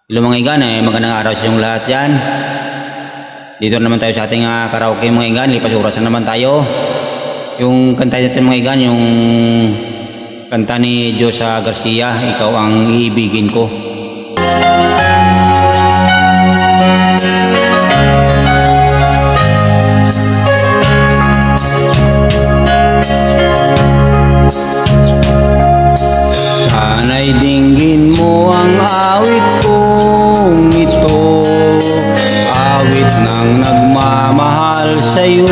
Hello mga igan, magandang araw sa inyong lahat yan. Dito naman tayo sa ating karaoke mga igan, lipas oras na naman tayo. Yung kanta natin mga igan, yung kanta ni Josa Garcia, Ikaw ang Iibigin Ko. Sana'y dinggin mo ang awit kong ito, awit ng nagmamahal sa'yo,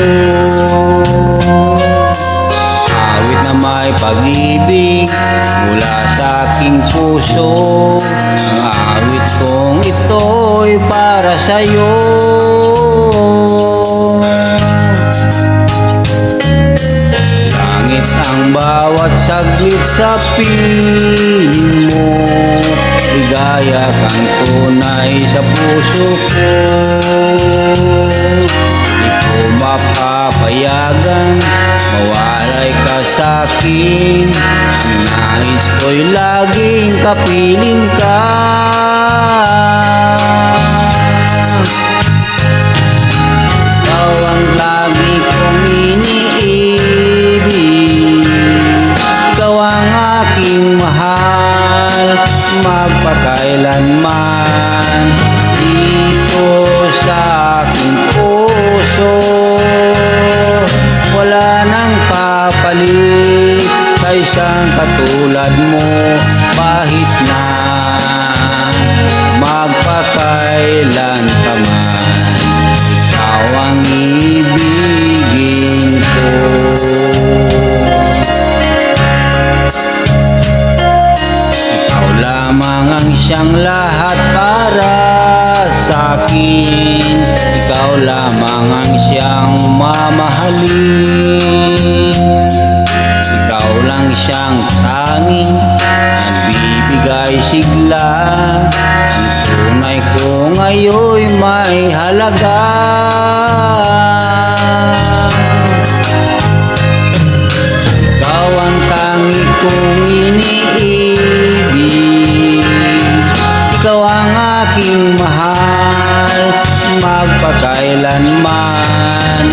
awit na may pag-ibig mula sa aking puso. Ang awit kong ito'y para sa'yo. Langit ang bawat saglit sa piling mo, ligaya kang tunay sa puso ko. Di ko mapapayagan mawalay ka sa'kin, ang nais ko'y laging kapiling ka. Ikaw ang lagi kong iniibig, ikaw ang aking mahal, magpakailanman. Dito sa aking puso, wala nang papalit sa isang katulad mo, kahit na magpakailan pa man. Ikaw ang ibigin ko. Ikaw lamang ang siyang lahat para sa'kin, ikaw lamang ang siyang mamahalin. Ikaw lang siyang tanging nagbibigay sigla, ang tunay ko ngayon'y may halaga. Ikaw ang tangi kong iniibig, ikaw ang aking mahal, magpakailanman.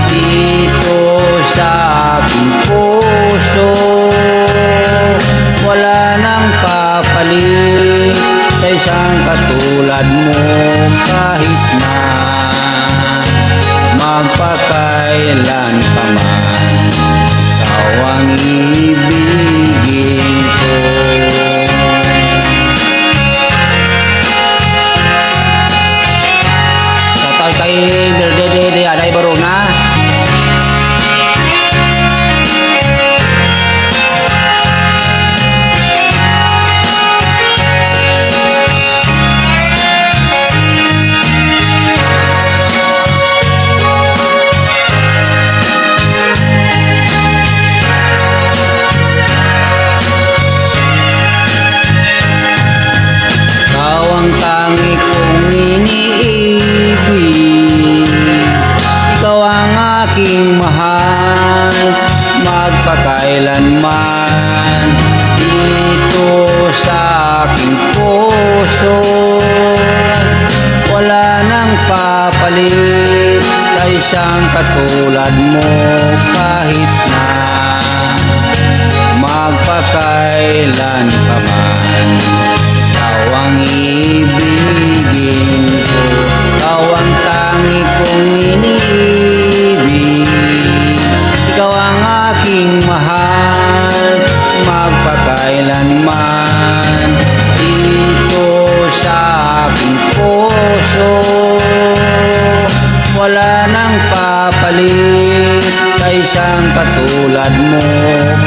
Dito sa aking puso, wala nang papalit sa isang katulad mo, kahit na magpakailan pa man. Ikaw ang ibigin ko. Shoutout kay Berdede Aday Barona. Ikaw ang tangi kong iniibig, ikaw ang aking mahal, magpakailanman. Dito sa aking puso, wala nang papalit sa isang katulad mo, kahit na magpakailan pa man. Ikaw ang ibigin ko, ikaw ang tangi kong iniibig, ikaw ang aking mahal, magpakailanman. Dito sa aking puso, wala nang papalit sa isang katulad mo,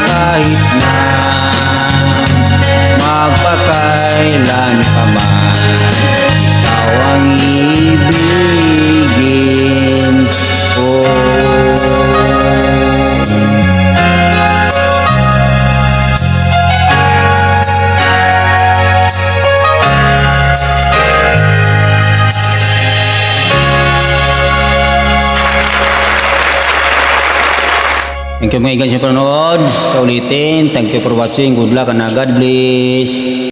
kahit na magpakailan pa man. Ikaw ang ibigin ko. Thank you mga igan sa panonood. Sa ulitin, thank you for watching. Good luck and God bless.